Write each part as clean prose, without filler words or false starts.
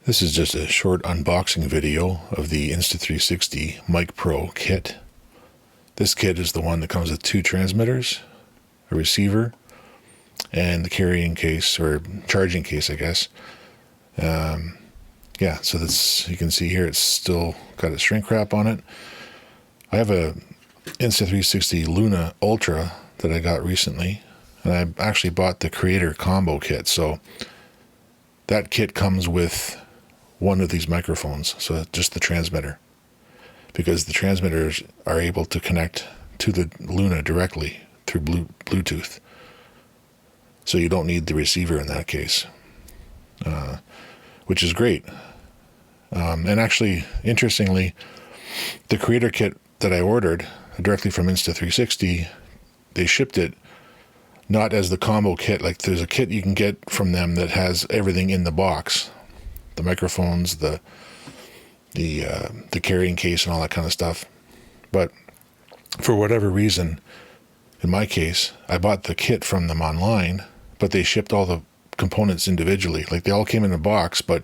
This is just a short unboxing video of the Insta360 Mic Pro kit. This kit is the one that comes with two transmitters, a receiver, and the carrying case, or charging case, I guess. Yeah, so that's, you can see here it's still got a shrink wrap on it. I have a Insta360 Luna Ultra that I got recently, and I actually bought the Creator Combo kit. So that kit comes with one of these microphones, so just the transmitter, because the transmitters are able to connect to the Luna directly through Bluetooth. So you don't need the receiver in that case, which is great. And actually, interestingly, the Creator kit that I ordered directly from Insta360, they shipped it not as the combo kit. Like, there's a kit you can get from them that has everything in the box, the microphones, the carrying case, and all that kind of stuff. But for whatever reason, in my case, I bought the kit from them online, but they shipped all the components individually. Like, they all came in a box, but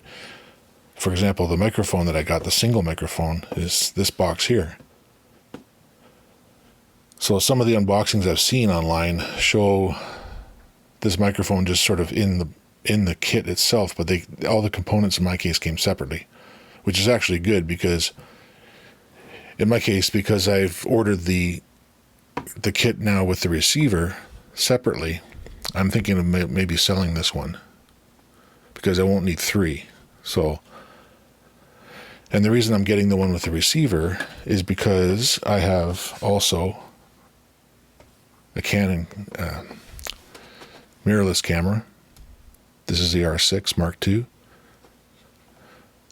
for example, the microphone that I got, the single microphone, is this box here. So some of the unboxings I've seen online show this microphone just sort of in the kit itself, but all the components in my case came separately, which is actually good, because in my case, because I've ordered the kit now with the receiver separately, I'm thinking of maybe selling this one because I won't need three. So, and the reason I'm getting the one with the receiver is because I have also a Canon mirrorless camera. This is the R6 Mark II.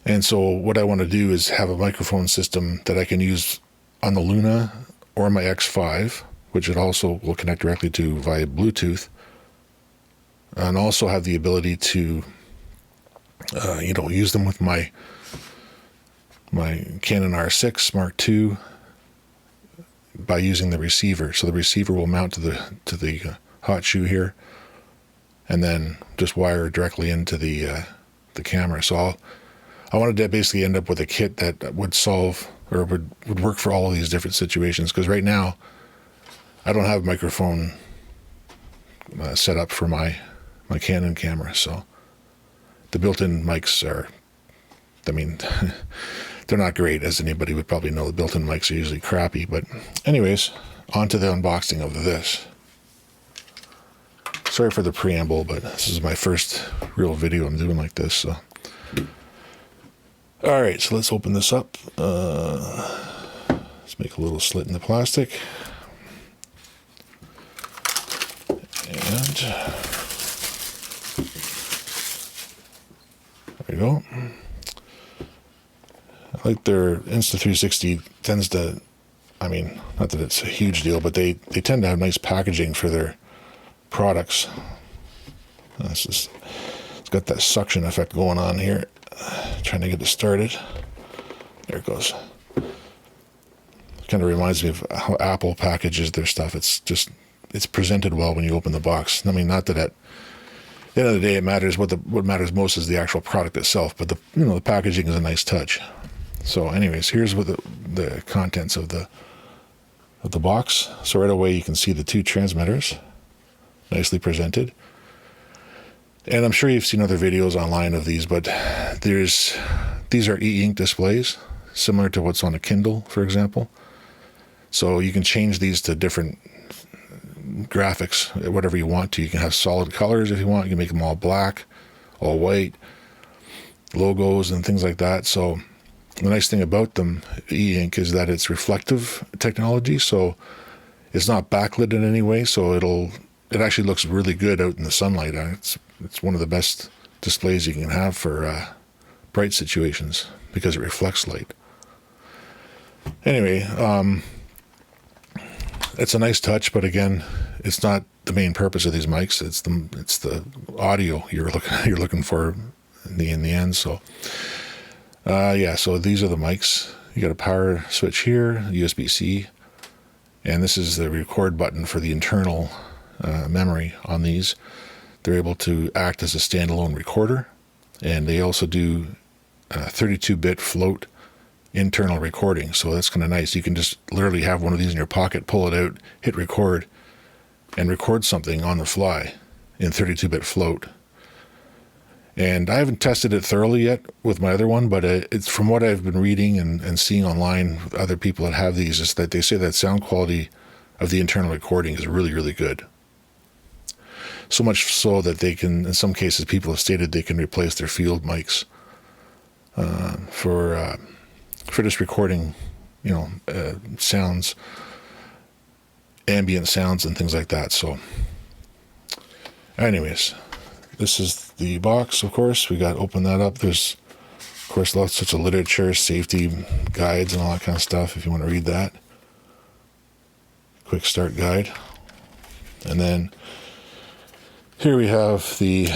And so what I want to do is have a microphone system that I can use on the Luna or my X5, which it also will connect directly to via Bluetooth, and also have the ability to use them with my Canon R6 Mark II by using the receiver. So the receiver will mount to the hot shoe here, and then just wire directly into the camera. So I wanted to basically end up with a kit that would solve, or would work for all of these different situations, because right now I don't have a microphone set up for my Canon camera. So the built-in mics are, they're not great, as anybody would probably know. The built-in mics are usually crappy. But anyways, on to the unboxing of this. Sorry for the preamble, but this is my first real video I'm doing like this. So, all right, so let's open this up. Let's make a little slit in the plastic. And there we go. I like their Insta360 tends to, not that it's a huge deal, but they tend to have nice packaging for their products. It's got that suction effect going on here. Trying to get it started. There it goes. Kind of reminds me of how Apple packages their stuff. It's presented well when you open the box. Not that at the end of the day it matters. What matters most is the actual product itself, but the packaging is a nice touch. So anyways, here's what the contents of the box. So right away you can see the two transmitters, nicely presented. And I'm sure you've seen other videos online of these, but these are e-ink displays, similar to what's on a Kindle, for example. So you can change these to different graphics, whatever you want to. You can have solid colors if you want. You can make them all black, all white, logos and things like that. So the nice thing about them, e-ink, is that it's reflective technology, so it's not backlit in any way. So it actually looks really good out in the sunlight. It's one of the best displays you can have for bright situations, because it reflects light. Anyway, it's a nice touch, but again, it's not the main purpose of these mics. It's the audio you're looking for in the end. So so these are the mics. You got a power switch here, USB-C, and this is the record button for the internal memory on these. They're able to act as a standalone recorder, and they also do 32-bit float internal recording. So that's kind of nice. You can just literally have one of these in your pocket, pull it out, hit record, and record something on the fly in 32-bit float. And I haven't tested it thoroughly yet with my other one, but it's from what I've been reading and seeing online with other people that have these, is that they say that sound quality of the internal recording is really, really good. So much so that they can, in some cases, people have stated they can replace their field mics for just recording, sounds, ambient sounds and things like that. So anyways, this is the box, of course. We got to open that up. There's, of course, lots of literature, safety guides and all that kind of stuff if you want to read that. Quick start guide. And then here we have this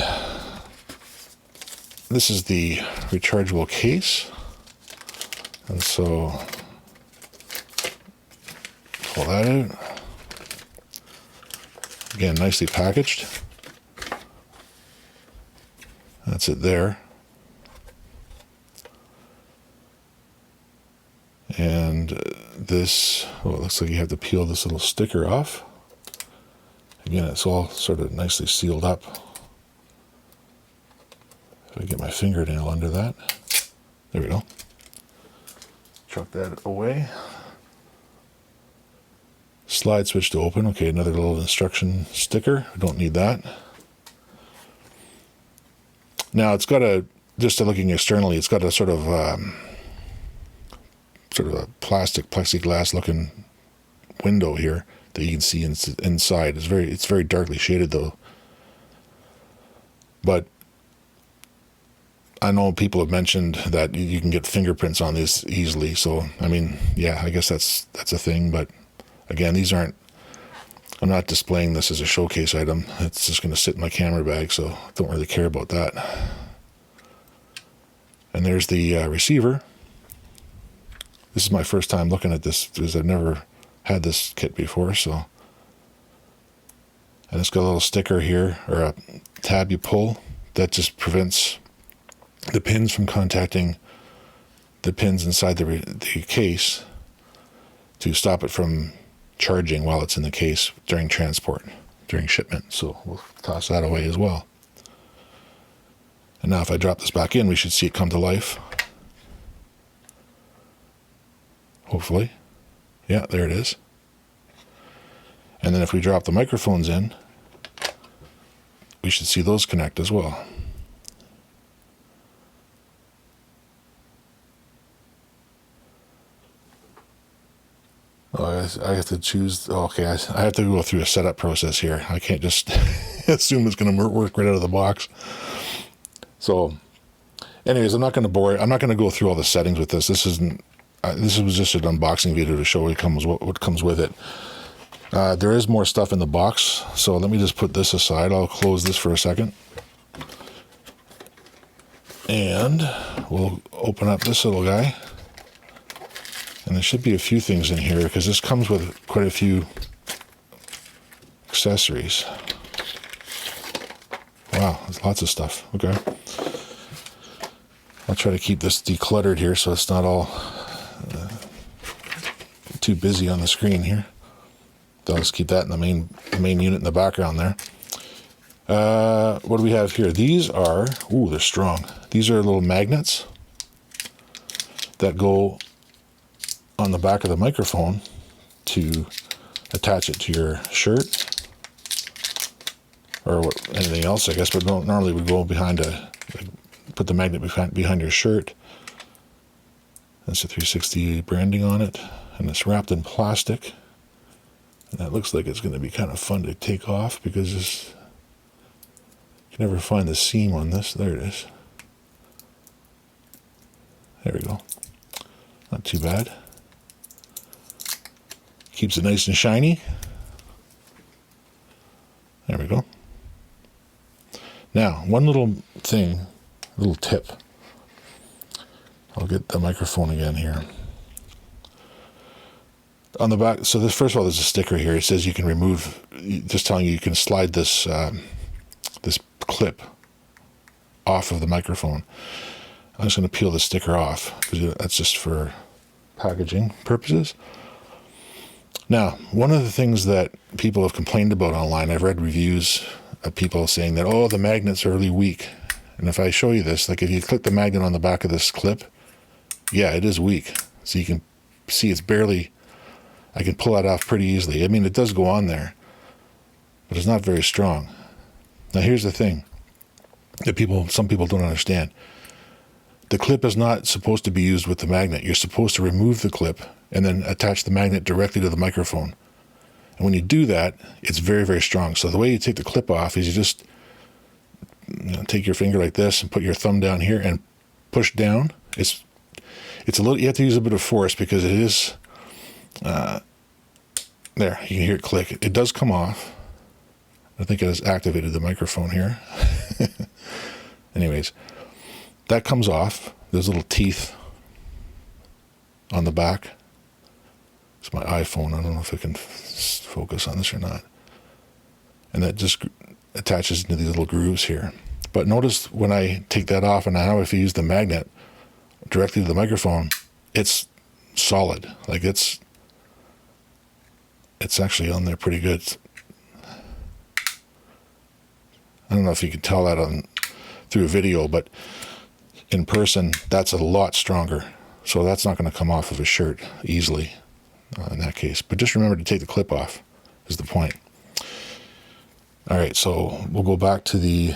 is the rechargeable case. And so pull that out. Again, nicely packaged. That's it there. And this, it looks like you have to peel this little sticker off. Again, it's all sort of nicely sealed up. If I get my fingernail under that. There we go. Chuck that away. Slide switch to open. Okay, another little instruction sticker. I don't need that. Now it's got just looking externally, it's got a sort of a plastic plexiglass looking window here that you can see inside. It's very darkly shaded though. But I know people have mentioned that you can get fingerprints on this easily. So I mean, yeah, I guess that's a thing. But again, I'm not displaying this as a showcase item. It's just going to sit in my camera bag, so I don't really care about that. And there's the receiver. This is my first time looking at this because I've never had this kit before. So, and it's got a little sticker here, or a tab you pull that just prevents the pins from contacting the pins inside the case to stop it from charging while it's in the case during transport, during shipment. So we'll toss that away as well. And now if I drop this back in, we should see it come to life. Hopefully. Yeah, there it is. And then if we drop the microphones in, we should see those connect as well. Oh, I have to choose. Okay, I have to go through a setup process here. I can't just assume it's going to work right out of the box. So, anyways, I'm not going to bore. I'm not going to go through all the settings with this. This isn't. This was just an unboxing video to show what comes with it. There is more stuff in the box, so let me just put this aside. I'll close this for a second, and we'll open up this little guy. And there should be a few things in here because this comes with quite a few accessories. Wow, there's lots of stuff. Okay. I'll try to keep this decluttered here so it's not all too busy on the screen here. I'll just keep that in the main unit in the background there. What do we have here? These are, they're strong. These are little magnets that go on the back of the microphone to attach it to your shirt or anything else, I guess, but normally would go behind put the magnet behind your shirt. That's a 360 branding on it, and it's wrapped in plastic. And that looks like it's going to be kind of fun to take off because you can never find the seam on this. There it is. There we go. Not too bad. Keeps it nice and shiny. There we go. Now, one little tip. I'll get the microphone again here. On the back, so first of all, there's a sticker here. It says you can remove, just telling you can slide this this clip off of the microphone. I'm just going to peel the sticker off because that's just for packaging purposes. Now, one of the things that people have complained about online, I've read reviews of people saying that, oh, the magnets are really weak. And if I show you this, like if you click the magnet on the back of this clip, yeah, it is weak. So you can see it's barely, I can pull that off pretty easily. I mean, it does go on there, but it's not very strong. Now, here's the thing that some people don't understand. The clip is not supposed to be used with the magnet. You're supposed to remove the clip and then attach the magnet directly to the microphone. And when you do that, it's very, very strong. So the way you take the clip off is you just take your finger like this and put your thumb down here and push down. It's a little, you have to use a bit of force because it is, there, you can hear it click. It does come off. I think it has activated the microphone here. Anyways, that comes off. There's little teeth on the back. It's my iPhone. I don't know if I can focus on this or not. And that just attaches into these little grooves here. But notice when I take that off, and now if you use the magnet directly to the microphone, it's solid. Like it's actually on there pretty good. I don't know if you can tell that through a video, but in person, that's a lot stronger. So that's not going to come off of a shirt easily in that case. But just remember to take the clip off is the point. All right, so we'll go back to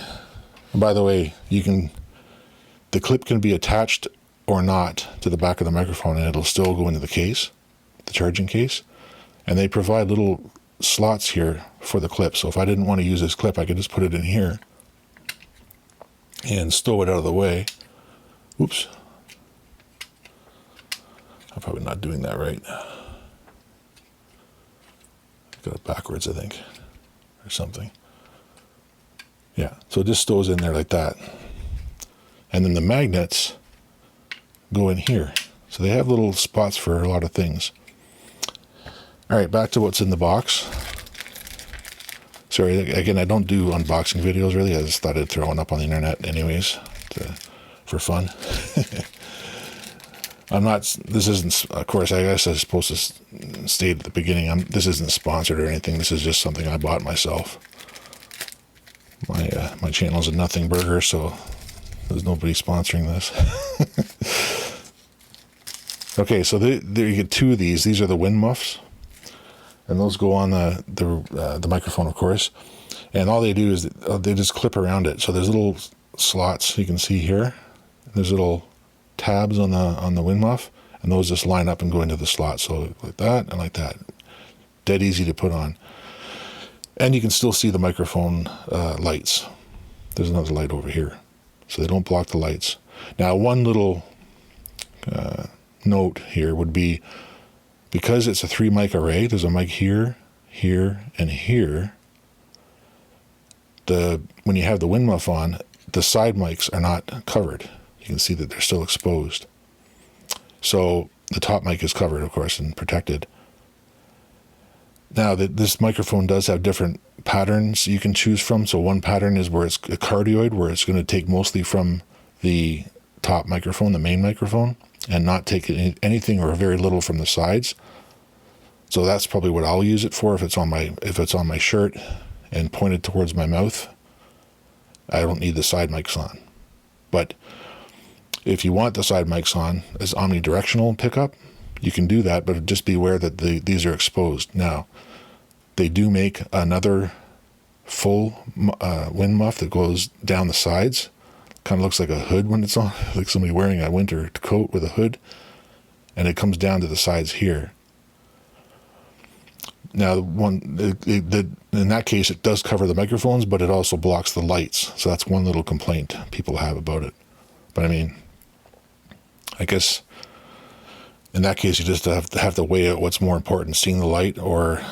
by the way, the clip can be attached or not to the back of the microphone and it'll still go into the case, the charging case. And they provide little slots here for the clip. So if I didn't want to use this clip, I could just put it in here and stow it out of the way. Oops. I'm probably not doing that right. Got it backwards, I think, or something. Yeah, so it just stows in there like that. And then the magnets go in here. So they have little spots for a lot of things. All right, back to what's in the box. Sorry, again, I don't do unboxing videos really. I just thought I'd throw one up on the internet anyways for fun. This isn't, of course, I guess I was supposed to state at the beginning, this isn't sponsored or anything. This is just something I bought myself. My channel is a nothing burger, so there's nobody sponsoring this. Okay, so there you get two of these. These are the wind muffs, and those go on the microphone, of course. And all they do is they just clip around it. So there's little slots you can see here. There's little tabs on the wind muff, and those just line up and go into the slot. So like that and like that. Dead easy to put on. And you can still see the microphone lights. There's another light over here. So they don't block the lights. Now, one little note here would be, because it's a 3 mic array, there's a mic here, here, and here. When you have the wind muff on, the side mics are not covered. You can see that they're still exposed. So the top mic is covered, of course, and protected. Now, this microphone does have different patterns you can choose from. So one pattern is where it's a cardioid, where it's going to take mostly from the top microphone, the main microphone, and not take anything or very little from the sides. So that's probably what I'll use it for if it's on my shirt and pointed towards my mouth. I don't need the side mics on. But if you want the side mics on as omnidirectional pickup, you can do that, but just be aware that these are exposed. Now, they do make another full wind muff that goes down the sides. Kind of looks like a hood when it's on, like somebody wearing a winter coat with a hood, and it comes down to the sides here. Now, in that case, it does cover the microphones, but it also blocks the lights. So that's one little complaint people have about it. But I mean, I guess in that case, you just have to weigh out what's more important, seeing the light or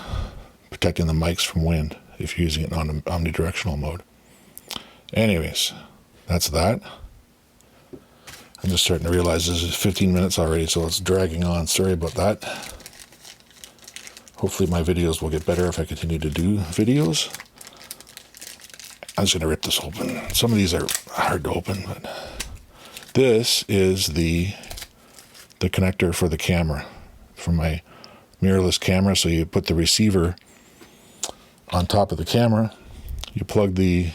protecting the mics from wind if you're using it on omnidirectional mode. Anyways, that's that. I'm just starting to realize this is 15 minutes already, so it's dragging on. Sorry about that. Hopefully my videos will get better if I continue to do videos. I'm just going to rip this open. Some of these are hard to open, but This is the connector for the camera, for my mirrorless camera. So you put the receiver on top of the camera, you plug the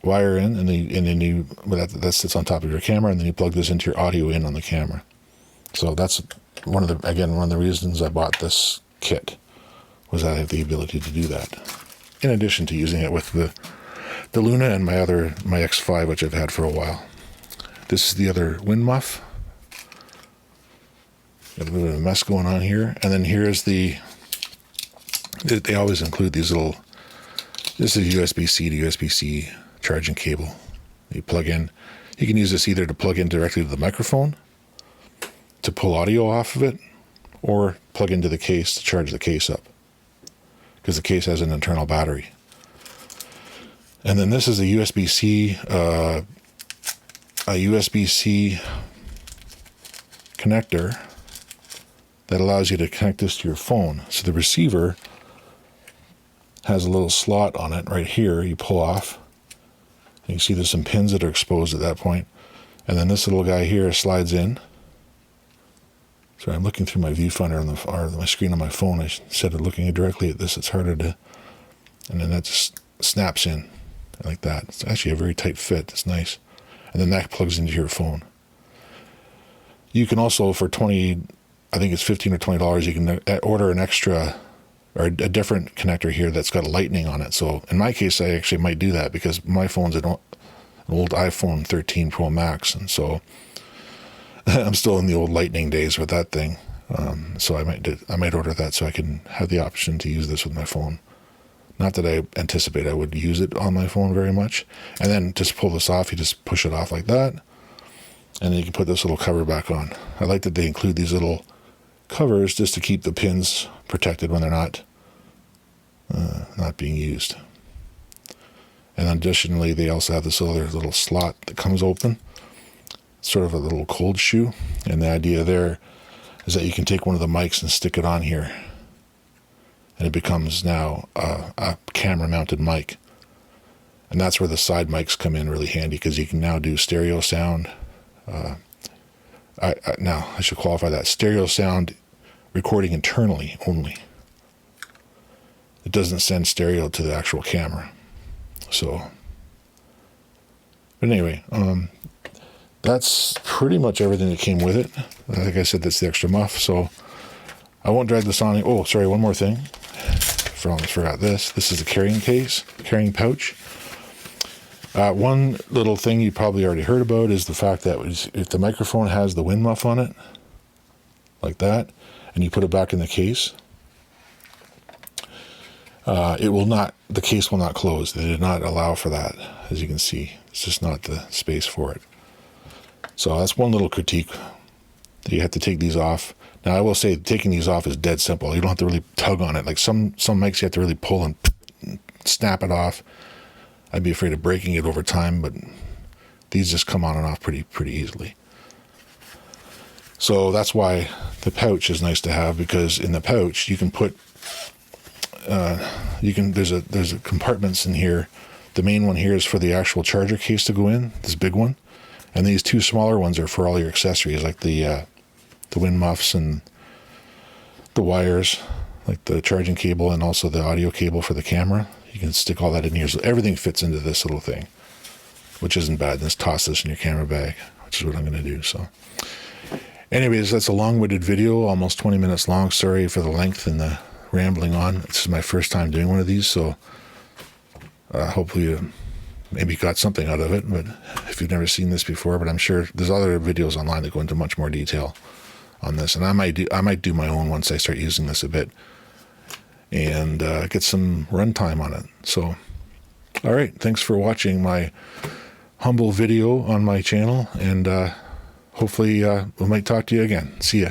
wire in, and then that sits on top of your camera, and then you plug this into your audio in on the camera. So that's one of the reasons I bought this kit, was I have the ability to do that, in addition to using it with the Luna and my X5, which I've had for a while. This is the other wind muff. Got a bit of a mess going on here. And then here's they always include these little, this is USB-C to USB-C charging cable. You plug in, you can use this either to plug in directly to the microphone, to pull audio off of it, or plug into the case to charge the case up, because the case has an internal battery. And then this is a USB-C connector that allows you to connect this to your phone. So the receiver has a little slot on it right here. You pull off. You can see there's some pins that are exposed at that point. And then this little guy here slides in. So I'm looking through my viewfinder on my screen on my phone. Instead of looking directly at this, it's harder to. And then that just snaps in like that. It's actually a very tight fit. It's nice. And then that plugs into your phone. You can also, for $20, I think it's $15 or $20, you can order an extra or a different connector here that's got a lightning on it. So in my case, I actually might do that, because my phone's an old iPhone 13 Pro Max, and so I'm still in the old lightning days with that thing. So I might order that so I can have the option to use this with my phone. Not that I anticipate I would use it on my phone very much. And then just pull this off. You just push it off like that, and then you can put this little cover back on. I like that they include these little covers just to keep the pins protected when they're not being used. And additionally, they also have this other little slot that comes open, sort of a little cold shoe. And the idea there is that you can take one of the mics and stick it on here, and it becomes now a camera-mounted mic. And that's where the side mics come in really handy, because you can now do stereo sound. Now, I should qualify that. Stereo sound recording internally only. It doesn't send stereo to the actual camera. So, but anyway, that's pretty much everything that came with it. Like I said, that's the extra muff. So I won't drag this on. Oh, sorry, one more thing. I almost forgot this. This is the carrying pouch. One little thing you probably already heard about is the fact that if the microphone has the wind muff on it, like that, and you put it back in the case, the case will not close. They did not allow for that, as you can see. It's just not the space for it. So that's one little critique. You have to take these off. Now, I will say taking these off is dead simple. You don't have to really tug on it. Like some mics, you have to really pull and snap it off. I'd be afraid of breaking it over time, but these just come on and off pretty easily. So that's why the pouch is nice to have, because in the pouch you can put there's compartments in here. The main one here is for the actual charger case to go in, this big one, and these two smaller ones are for all your accessories, like the wind muffs and the wires, like the charging cable and also the audio cable for the camera. You can stick all that in here, so everything fits into this little thing, which isn't bad. Just toss this in your camera bag, which is what I'm going to do. So anyways, that's a long-winded video, almost 20 minutes long. Sorry for the length and the rambling on. This is my first time doing one of these, so hopefully you maybe got something out of it. But if you've never seen this before, but I'm sure there's other videos online that go into much more detail on this, and I might do my own once I start using this a bit and get some runtime on it. So, all right, thanks for watching my humble video on my channel, and hopefully we might talk to you again. See ya.